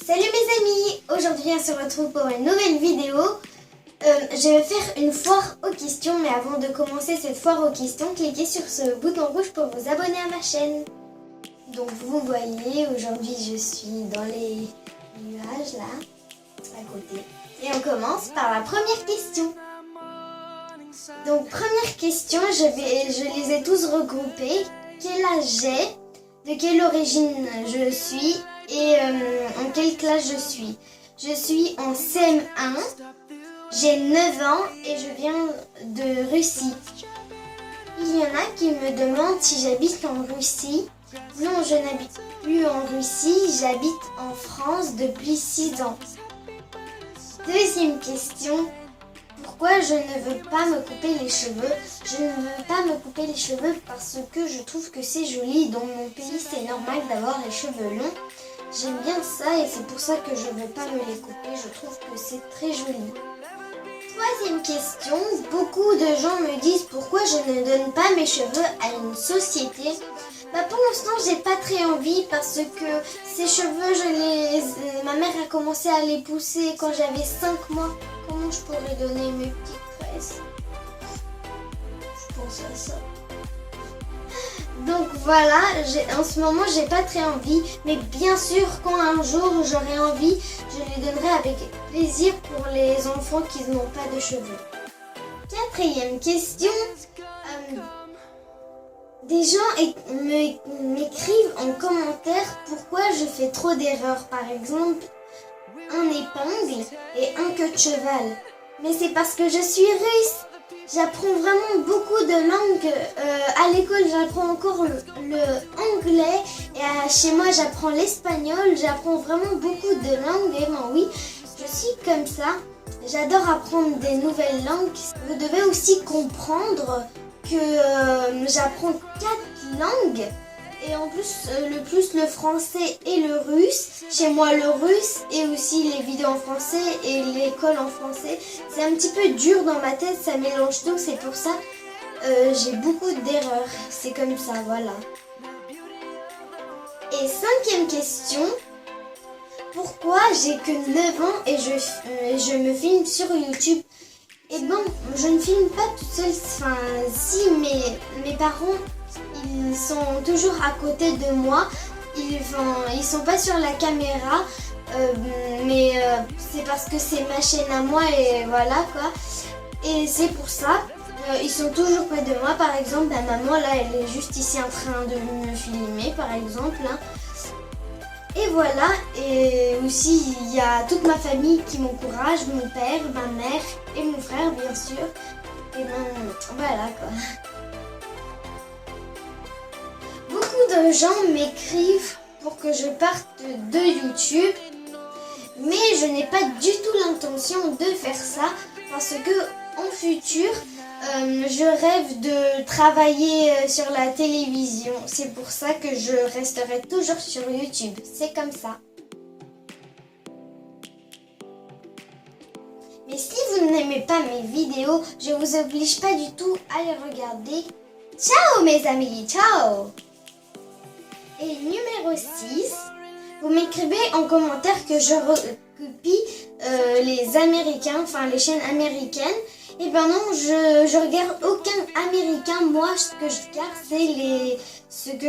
Salut mes amis, aujourd'hui on se retrouve pour une nouvelle vidéo. Je vais faire une foire aux questions, mais avant de commencer cette foire aux questions, cliquez sur ce bouton rouge pour vous abonner à ma chaîne. Donc vous voyez, aujourd'hui je suis dans les nuages là, à côté. Et on commence par la première question. Donc première question, je les ai tous regroupés. Quel âge j'ai, de quelle origine je suis et en quelle classe je suis. Je suis en CM1, j'ai 9 ans et je viens de Russie. Il y en a qui me demandent si j'habite en Russie. Non, je n'habite plus en Russie, j'habite en France depuis 6 ans. Deuxième question. Pourquoi je ne veux pas me couper les cheveux? Je ne veux pas me couper les cheveux parce que je trouve que c'est joli. Dans mon pays, c'est normal d'avoir les cheveux longs. J'aime bien ça et c'est pour ça que je ne veux pas me les couper. Je trouve que c'est très joli. Troisième question. Beaucoup de gens me disent pourquoi je ne donne pas mes cheveux à une société. Pour l'instant, j'ai pas très envie parce que ces cheveux, ma mère a commencé à les pousser quand j'avais 5 mois. Comment je pourrais donner mes petites tresses? Je pense à ça. Donc voilà, en ce moment, j'ai pas très envie. Mais bien sûr, quand un jour j'aurai envie, je les donnerai avec plaisir pour les enfants qui n'ont pas de cheveux. Quatrième question. Des gens m'écrivent en commentaire pourquoi je fais trop d'erreurs. Par exemple, un épingle et un queue de cheval. Mais c'est parce que je suis russe. J'apprends vraiment beaucoup de langues. À l'école, j'apprends encore le anglais. Et chez moi, j'apprends l'espagnol. J'apprends vraiment beaucoup de langues. Et oui, je suis comme ça. J'adore apprendre des nouvelles langues. Vous devez aussi comprendre que j'apprends 4 langues. Et en plus, le français et le russe. Chez moi, le russe et aussi les vidéos en français et l'école en français. C'est un petit peu dur dans ma tête, ça mélange tout. C'est pour ça j'ai beaucoup d'erreurs. C'est comme ça, voilà. Et cinquième question. Pourquoi j'ai que 9 ans et je me filme sur YouTube? Et bon, je ne filme pas toute seule. Enfin, si mes parents... Ils sont toujours à côté de moi, ils sont pas sur la caméra, mais c'est parce que c'est ma chaîne à moi et voilà quoi. Et c'est pour ça, ils sont toujours près de moi. Par exemple, ma maman là, elle est juste ici en train de me filmer par exemple. Hein. Et voilà, et aussi il y a toute ma famille qui m'encourage, mon père, ma mère et mon frère bien sûr. Et voilà quoi. Beaucoup de gens m'écrivent pour que je parte de YouTube, mais je n'ai pas du tout l'intention de faire ça parce que en futur, je rêve de travailler sur la télévision. C'est pour ça que je resterai toujours sur YouTube. C'est comme ça. Mais si vous n'aimez pas mes vidéos, je vous oblige pas du tout à les regarder. Ciao mes amis, ciao! Et numéro 6, vous m'écrivez en commentaire que je recopie les Américains, enfin les chaînes américaines. Et ben non, je regarde aucun Américain. Moi, ce que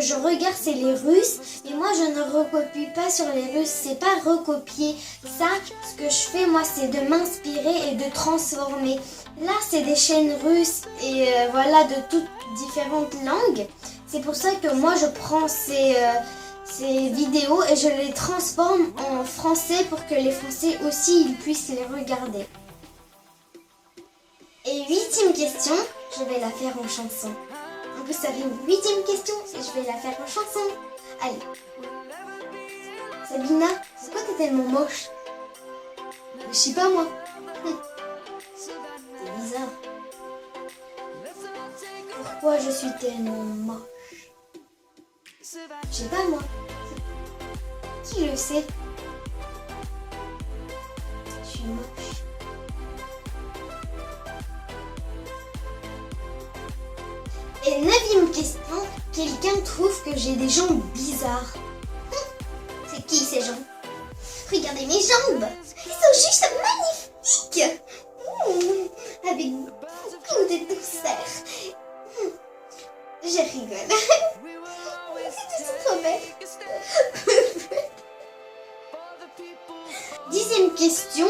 je regarde, c'est les Russes. Et moi, je ne recopie pas sur les Russes. C'est pas recopier. Ça, ce que je fais, moi, c'est de m'inspirer et de transformer. Là, c'est des chaînes russes et voilà, de toutes différentes langues. C'est pour ça que moi je prends ces vidéos et je les transforme en français pour que les Français aussi ils puissent les regarder. Et 8e question, je vais la faire en chanson. En plus ça fait une 8e question et je vais la faire en chanson. Allez. Sabina, pourquoi t'es tellement moche? Je sais pas moi. C'est bizarre. Pourquoi je suis tellement moche? Je sais pas moi. Qui le sait? Je suis moche. Et 9e question. Quelqu'un trouve que j'ai des jambes bizarres. C'est qui ces gens? Regardez mes jambes. Elles sont juste magnifiques. Avec beaucoup de douceur. Je rigole. C'est trop belle. 10e question.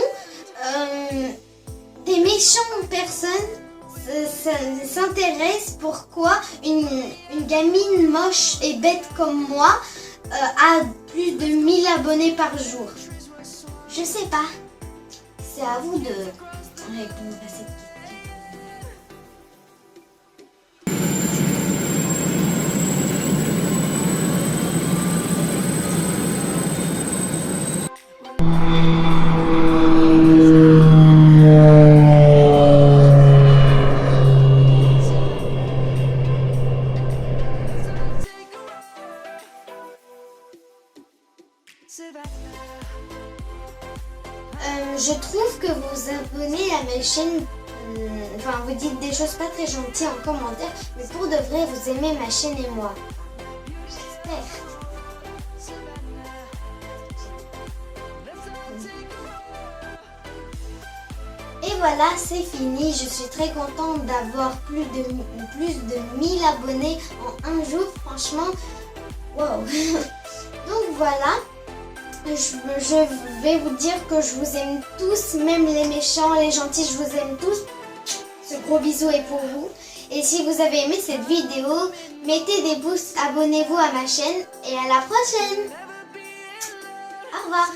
Des méchantes personnes s'intéressent pourquoi une gamine moche et bête comme moi a plus de 1000 abonnés par jour. Je sais pas. C'est à vous de répondre à cette question. Je trouve que vous abonnez à ma chaîne, enfin vous dites des choses pas très gentilles en commentaire, mais pour de vrai vous aimez ma chaîne et moi. J'espère. Et voilà, c'est fini. Je suis très contente d'avoir plus de 1000 abonnés en un jour. Franchement, wow. Donc voilà. Je vais vous dire que je vous aime tous, même les méchants, les gentils, je vous aime tous. Ce gros bisou est pour vous. Et si vous avez aimé cette vidéo, mettez des pouces, abonnez-vous à ma chaîne et à la prochaine. Au revoir.